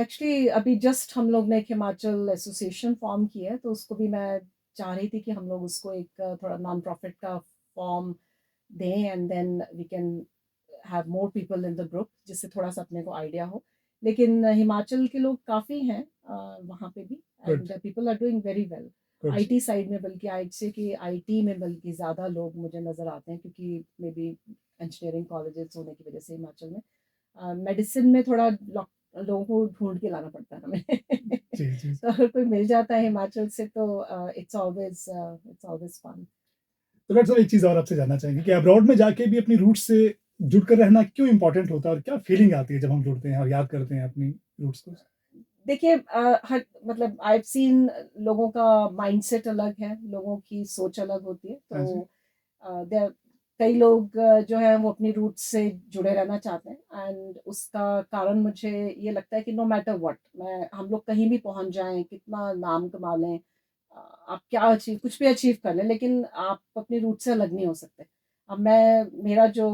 एक्चुअली अभी जस्ट हम लोग ने एक हिमाचल एसोसिएशन फॉर्म की है, तो उसको भी मैं चाह रही थी कि हम लोग उसको एक थोड़ा नॉन प्रॉफिट का फॉर्म दें and then we can have more people in the group, जिससे थोड़ा-सा अपने को आइडिया हो। लेकिन हिमाचल के लोग काफ़ी हैं वहाँ पे भी, good and people are doing very well. Good. IT side में बल्कि आइट से कि आईटी में बल्कि ज़्यादा लोग मुझे नज़र आते हैं, क्योंकि मे बी इंजीनियरिंग कॉलेजेस होने की वजह से हिमाचल में। मेडिसिन में थोड़ा लोगों को ढूँढ के लाना पड़ता है हमें। जी जी। तो अगर कोई मिल जाता है हिमाचल से तो इट्स ऑलवेज़ फन। तो डॉक्टर साहब एक चीज़ और आपसे जानना चाहेंगे कि अब्रॉड में जाके भी अपनी रूट्स से जुड़कर रहना क्यों इम्पोर्टेंट होता है और क्या फीलिंग आती है जब हम जुड़ते हैं और याद करते हैं अपनी रूट्स को? देखिए, हर मतलब आई हैव सीन लोगों का माइंडसेट अलग है, लोगों की सोच अलग होती है। हाँ जी। तो देयर कई लोग जो हैं वो अपनी रूट्स से जुड़े रहना चाहते हैं, एंड उसका कारण मुझे ये लगता है कि नो मैटर व्हाट, मैं हम लोग कहीं भी पहुँच जाएँ, कितना नाम कमा लें, आप क्या अचीव कुछ भी अचीव कर लें, लेकिन आप अपनी रूट से अलग नहीं हो सकते। अब मैं मेरा जो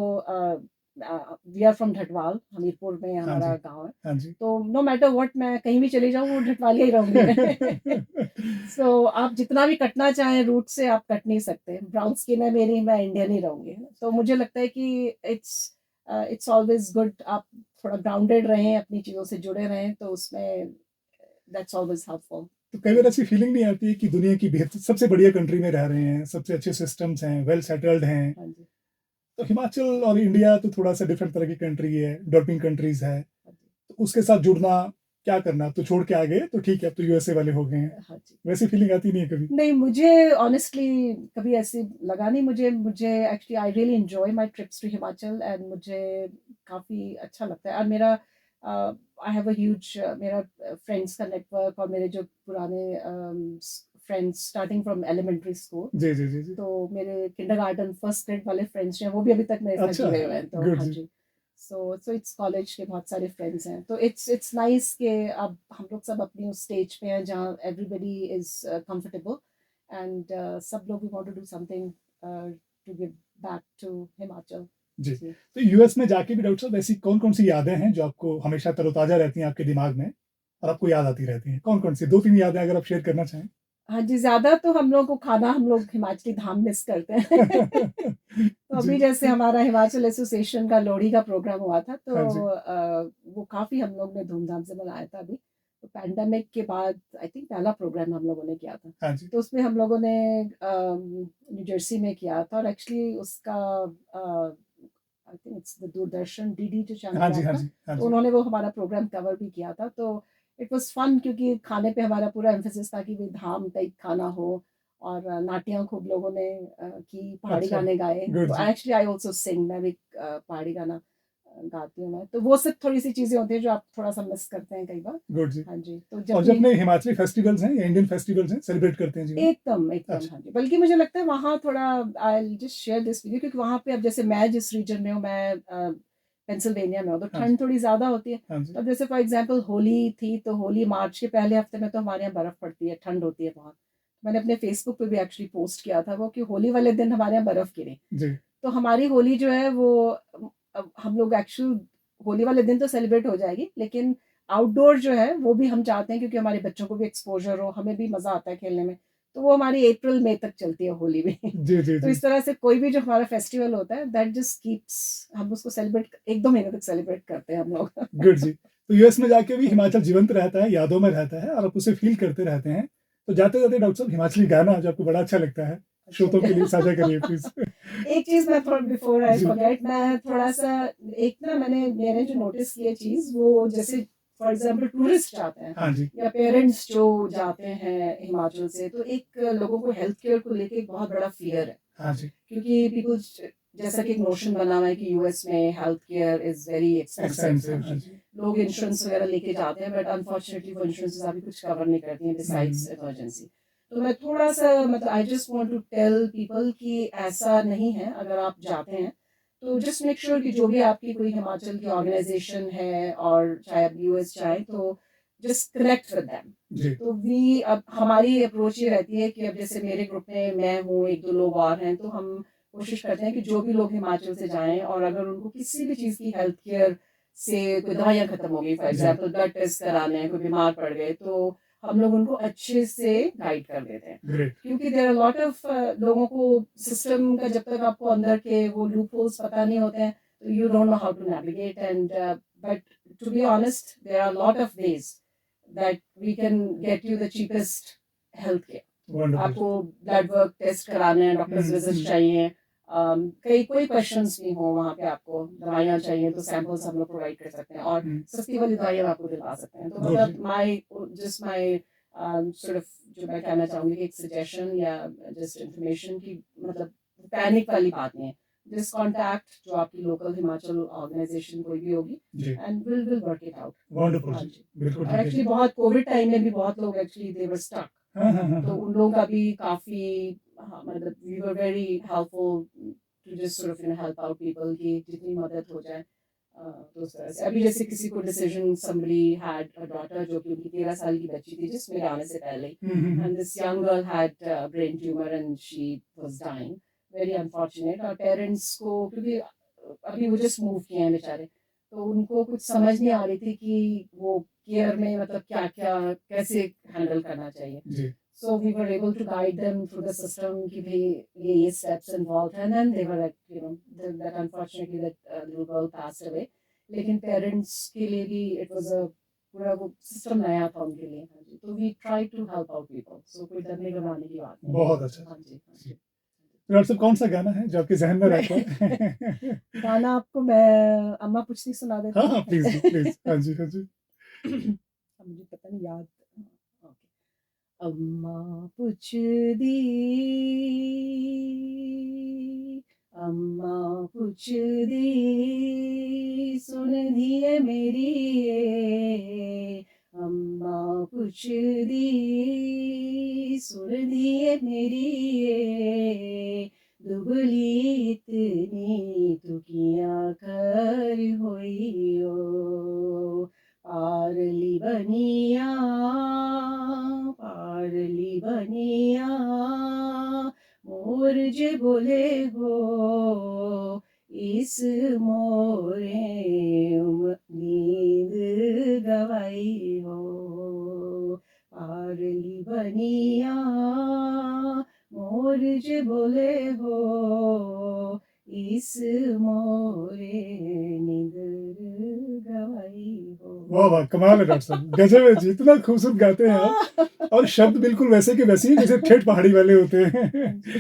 we are from Dhatwal, Hamirpur में हाँ हमारा जी। गाँव है। हाँ जी। तो नो मैटर व्हाट मैं कहीं भी चली जाऊँ वो ढटवालिया ही रहूँगी मैं। सो आप जितना भी कटना चाहें रूट से आप कट नहीं सकते। ब्राउन स्किन है मेरी, मैं इंडियन ही रहूँगी। तो मुझे लगता है कि इट्स ऑलवेज़ गुड आप थोड़ा ग्राउंडेड रहें, अपनी चीज़ों से जुड़े रहें, तो उसमें दैट्स ऑलवेज़ हेल्पफुल तो फॉर कई बार मी। ऐसी फीलिंग नहीं आती है कि दुनिया की बेहतर सबसे बढ़िया कंट्री में रह रहे हैं, सबसे अच्छे सिस्टम्स हैं, वेल सेटल्ड हैं। हाँ जी, तो हिमाचल और इंडिया तो थोड़ा-सा डिफरेंट तरह की कंट्री है, डेवलपिंग कंट्रीज़ है। हाँ जी, तो उसके साथ जुड़ना, क्या करना? अब तो छोड़ के आ गए, तो ठीक है, अब तो यूएसए वाले हो गए हैं। हाँ जी। वैसी फीलिंग आती नहीं है कभी? नहीं, मुझे ऑनेस्टली कभी ऐसे लगा नहीं। मुझे मुझे actually I really enjoy my trips to Himachal, and मुझे काफ़ी अच्छा लगता है। और मेरा आई हैव अ ह्यूज मेरा फ्रेंड्स का नेटवर्क, और मेरे जो पुराने friends starting from elementary school, जी, जी, जी, जी। तो मेरे किंडरगार्टन फर्स्ट ग्रेड वाले फ्रेंड्स जो हैं वो भी अभी तक मेरे साथ अच्छा, जुड़े हुए हैं। तो गुड हाँ जी। जी। सो इट्स कॉलेज के बहुत सारे फ्रेंड्स हैं, तो इट्स नाइस कि अब हम लोग सब अपनी उस स्टेज पे हैं जहाँ एवरीबॉडी इज कंफर्टेबल, एंड सब लोग we want to do something to give back to Himachal. जी। जी। तो यूएस में जाके भी डॉक्टर साहब ऐसी कौन-कौन सी यादें हैं जो आपको हमेशा तरोताज़ा रहती हैं आपके दिमाग में और आपको याद आती रहती हैं? कौन-कौन सी 2-3 यादें अगर आप शेयर करना चाहें? हाँ जी, ज़्यादा तो हम लोग को खाना, हम लोग हिमाचली धाम मिस करते हैं। तो अभी जी। जैसे हमारा हिमाचल एसोसिएशन का लोहड़ी का प्रोग्राम हुआ था, हाँ तो जी। वो काफ़ी हम लोग ने धूमधाम से मनाया था अभी। तो पैंडेमिक के बाद आई थिंक पहला प्रोग्राम हम लोगों ने किया था। हाँ जी। तो उसमें हम लोगों ने न्यू जर्सी में किया था, और एक्चुअली उसका आई think it's the Doordarshan DD जो हाँ चैनल है जी, हाँ आपका, जी, हाँ तो जी। उन्होंने वो हमारा प्रोग्राम कवर भी किया था। तो इट वाज़ फन, क्योंकि खाने पे हमारा पूरा एम्फेसिस था कि भई धाम टाइप खाना हो, और नाटियाँ खूब लोगों ने की, पहाड़ी अच्छा, गाने गाए। गुड तो जी, एक्चुअली आई आल्सो सिंग, मैं भी पहाड़ी गाना गाती हूँ मैं। तो वो सब थोड़ी-सी चीज़ें होती हैं जो आप थोड़ा-सा मिस करते हैं कई बार। गुड जी। हाँ जी, तो और जब जो भी अपने हिमाचली फेस्टिवल्स हैं या इंडियन फेस्टिवल्स हैं, सेलिब्रेट करते हैं जीवन? एकदम, एकदम, अच्छा, हाँ जी। बल्कि मुझे लगता है वहाँ थोड़ा, I will just share this with you, क्योंकि वहाँ पे अब जैसे मैं जिस रीजन में हूँ, मैं पेंसिल्वेनिया में हूँ, तो हाँ जी, ठंड थोड़ी ज़्यादा होती है। हाँ जी, तो अब जैसे फॉर एग्ज़ाम्पल होली थी, तो होली मार्च के पहले हफ्ते में तो हमारे यहाँ बर्फ़ पड़ती है, ठंड होती है बहुत। मैंने अपने फ़ेसबुक पे भी एक्चुअली पोस्ट किया था वो, कि होली वाले दिन हमारे यहाँ बर्फ़ गिरी। जी, तो हमारी होली जो है वो, अब हम लोग एक्चुअल होली वाले दिन तो सेलिब्रेट हो जाएगी, लेकिन आउटडोर जो है वो भी हम चाहते हैं, क्योंकि हमारे बच्चों को भी एक्सपोज़र हो, हमें भी मज़ा आता है खेलने में। तो वो हमारी अप्रैल मई तक चलती है होली भी। जी, जी, तो जी, इस तरह से कोई भी जो हमारा फेस्टिवल होता है, दैट जस्ट कीप्स, हम उसको सेलिब्रेट 1-2 महीने तक सेलिब्रेट करते हैं हम लोग। गुड जी। तो यूएस में जाके भी हिमाचल जीवंत रहता है, यादों में रहता है और आप उसे फ़ील करते रहते हैं। तो जाते-जाते डॉक्टर साहब हिमाचली गाना जो आपको बड़ा अच्छा लगता है, अच्छा श्रोताओं जी। के लिए साझा करिए प्लीज़। एक चीज़ मैं थोड़ा बिफोर आई जी, फॉरगेट, मैं थोड़ा-सा, एक ना मैंने जो नोटिस की है चीज़, वो जैसे फॉर एग्ज़ाम्पल टूरिस्ट जाते हैं हाँ जी, या पेरेंट्स जो जाते हैं हिमाचल से, तो एक लोगों को हेल्थ केयर को लेके एक बहुत बड़ा फ़ियर है। हाँ जी, क्योंकि पीपल, जैसा कि एक नोशन बना हुआ है कि यूएस में health care is very expensive. हाँ एक्सपेंसिव हाँ जी। जी। लोग इंश्योरेंस वगैरह लेके जाते हैं, बट अनफॉर्चुनेटली वो इंश्योरेंसेस अभी कुछ कवर नहीं करती हैं बिसाइड्स हुँ, इमरजेंसी। तो मैं थोड़ा-सा, मतलब I just want to tell people कि ऐसा नहीं है, अगर आप जाते हैं, तो जस्ट मेक श्योर कि जो भी आपकी कोई हिमाचल की ऑर्गनाइज़ेशन है, और चाहे आप यूएस जाएँ, तो जस्ट कनेक्ट विद देम। जी, तो वी, अब हमारी अप्रोच ये रहती है कि अब जैसे मेरे ग्रुप में मैं हूँ, 1-2 लोग और हैं, तो हम कोशिश करते हैं कि जो भी लोग हिमाचल से जाएँ, और अगर उनको किसी भी चीज़ की हेल्थ केयर से कोई दवाइयाँ खत्म हो गई, फॉर जी, एग्ज़ाम्पल ब्लड टेस्ट कराने हैं, कोई बीमार पड़ गए, तो हम लोग उनको अच्छे से गाइड कर देते हैं। ग्रेट, क्योंकि देयर आर लॉट ऑफ लोगों को सिस्टम का जब तक आपको अंदर के वो लूप होल्स पता नहीं होते हैं, तो you don't know how to navigate, and but to be honest, there are lot of ways that we can get you the cheapest health care. Wonderful. आपको ब्लड वर्क टेस्ट कराने हैं, डॉक्टर्स हुँ, विजिट हुँ, चाहिए, कई कोई क्वेश्चंस भी हो वहाँ पे, आपको दवाइयाँ चाहिए तो सैंपल्स हम लोग प्रोवाइड कर सकते हैं, और हुँ, सस्ती वाली दवाइयाँ हम आपको दिलवा सकते हैं। तो गुड जी, मतलब my just my sort of, जो मैं कहना चाहूँगी कि एक सजेशन या जस्ट इन्फॉर्मेशन की, मतलब पैनिक वाली बात नहीं है। जस्ट कॉन्टैक्ट जो आपकी लोकल हिमाचल ऑर्गेनाइजेशन कोई भी होगी, जी, and will work it out. Wonderful हाँ जी, जी। बिल्कुल और ठीक है जी। एक्चुअली बहुत कोविड टाइम में भी बहुत लोग एक्चुअली दे वर स्टक। हाँ, हाँ, हाँ, तो हाँ, उन लोगों का भी काफ़ी, हाँ, मतलब we were very helpful to just sort of help out people, कि जितनी मदद हो जाए। तो उस तरह से अभी जैसे किसी को decision, somebody had a daughter जो कि उनकी 13 साल की बच्ची थी जिस मेरे आने से पहले ही, hmm, hmm, hmm, and this young girl had brain tumour and she was dying, very unfortunate. और पेरेंट्स को, क्योंकि अभी वो जस्ट मूव किए हैं बेचारे, तो उनको कुछ समझ नहीं आ रही थी कि वो केयर में मतलब क्या क्या कैसे हैंडल करना चाहिए। जी, So we were able to guide them through the system कि भाई ये steps involved हैं, and then they were like, you know, that unfortunately that little girl passed away. लेकिन parents के लिए भी it was a पूरा वो system नया था उनके लिए। हाँ जी, तो we try to help out people, so कोई डरने घबराने की बात नहीं है। बहुत अच्छा हाँ जी, हाँ जी। जी। तो डॉक्टर साहब कौन-सा गाना है जो आपके ज़हन में मैं रहता है? गाना आपको मैं अम्मा पुछती सुना देती हाँ, हूँ। हाँ, प्लीज़ जी, प्लीज़। हाँ जी, हाँ जी। अब मुझे पता नहीं याद। ओके। अम्मा पुछदी, अम्मा पुछदी, सुन दिए मेरी ए, अम्मा पुछदी, सुन दिए मेरी ए, दुबली इतनी तू किया कर होई ओ, पारली बनिया, पारली बनिया, मोर जे बोले हो, इस मोरे नींद गवाई हो, पारली बनिया, मोर जे बोले हो, इस मोरे नींद गवाई हो। वाह, वाह! कमाल है डॉक्टर साहब, गज़ब है जी, इतना खूबसूरत गाते हैं आप और शब्द बिल्कुल वैसे के वैसे ही हैं जैसे ठेठ पहाड़ी वाले होते हाँ हैं। जी।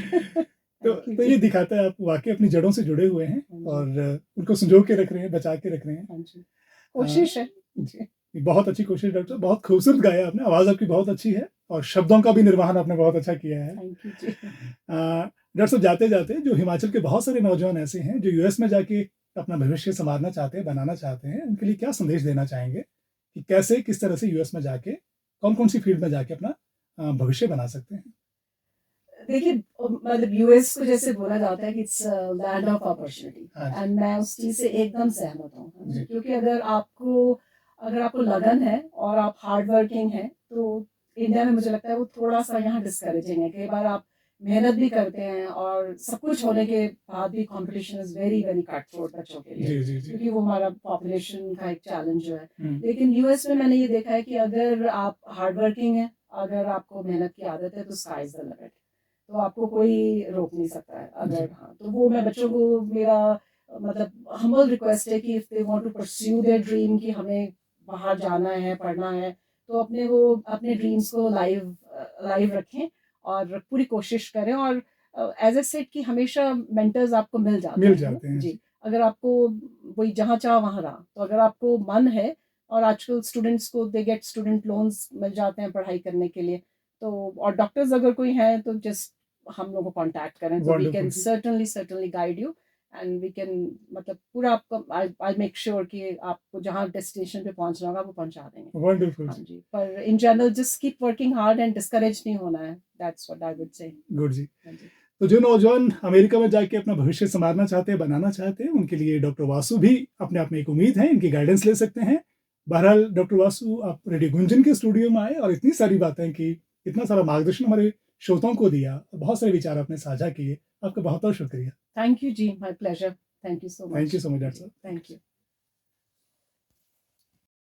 तो थैंक यू तो जी। ये दिखाता है आप वाक़ई अपनी जड़ों से जुड़े हुए हैं हाँ जी, और उनको सँजो के रख रहे हैं, बचा के रख रहे हैं। हाँ जी। अ, कोशिश है। जी, जी। बहुत अच्छी कोशिश डॉक्टर साहब, बहुत खूबसूरत गाया आपने, आवाज़ आपकी बहुत अच्छी है और शब्दों का भी निर्वहन आपने बहुत अच्छा किया है। Thank you ji. डॉक्टर साहब जाते-जाते जो हिमाचल के बहुत सारे नौजवान ऐसे हैं जो यूएस में जाके अपना भविष्य संवारना चाहते हैं, बनाना चाहते हैं, उनके लिए क्या संदेश देना चाहेंगे कि कैसे, किस तरह से यूएस में जाके कौन-कौन सी फील्ड में जाके अपना भविष्य बना सकते हैं? देखिए मतलब यूएस को जैसे बोला जाता है कि इट्स लैंड ऑफ अपॉर्चुनिटी हाँ जी। एंड मैं उस चीज से एकदम सहमत हूँ, हाँ जी। जी। क्योंकि अगर आपको लगन है और आप हार्ड वर्किंग है तो इंडिया में मुझे लगता है वो थोड़ा सा यहाँ डिस्करेजिंग है। कई बार आप मेहनत भी करते हैं और सब कुछ होने के बाद भी competition is very very cutthroat बच्चों के लिए, जी, जी, जी। क्योंकि वो हमारा पॉपुलेशन का एक चैलेंज जो है। हुँ। लेकिन यूएस में मैंने ये देखा है कि अगर आप हार्ड वर्किंग है, अगर आपको मेहनत की आदत है तो स्काई इज द लिमिट, तो आपको कोई रोक नहीं सकता है। जी। अगर हाँ, तो वो मैं बच्चों को मेरा मतलब हम्बल रिक्वेस्ट है कि if they want to pursue their dream कि हमें बाहर जाना है, पढ़ना है, तो अपने ड्रीम्स को लाइव रखें और पूरी कोशिश करें। और एज ए सेड कि हमेशा मेंटर्स आपको मिल जाते मिल हैं, है ना? जाते हैं। जी, जी। अगर आपको वही जहाँ चाह वहाँ राह, तो अगर आपको मन है, और आजकल स्टूडेंट्स को दे गेट स्टूडेंट लोन्स मिल जाते हैं पढ़ाई करने के लिए, तो और डॉक्टर्स अगर कोई हैं तो जस्ट हम लोग को कांटेक्ट करें, तो वी कैन वंडरफुल जी। Certainly guide you and we can मतलब पूरा आपको आई मेक श्योर कि आपको जहाँ डेस्टिनेशन पे पहुंचना होगा वो पहुंचा देंगे। वंडरफुल हाँ जी। जी, पर in general just keep working hard and discourage नहीं होना है, that's what I would say. Good जी। हाँ जी। तो जो नौजवान अमेरिका में जाके अपना भविष्य संवारना चाहते हैं, बनाना चाहते हैं, उनके लिए डॉक्टर वासु भी अपने आप में एक उम्मीद है, इनकी गाइडेंस ले सकते हैं। बहरहाल डॉक्टर वासु आप रेडियो गुंजन के स्टूडियो में आए और इतनी सारी बातें की, इतना सारा मार्गदर्शन हमारे श्रोताओं को दिया, बहुत सारे विचार आपने साझा किए। आपका बहुत-बहुत शुक्रिया। थैंक यू जी, my pleasure. Thank you so thank much you so much doctor जी, साहब। Thank you.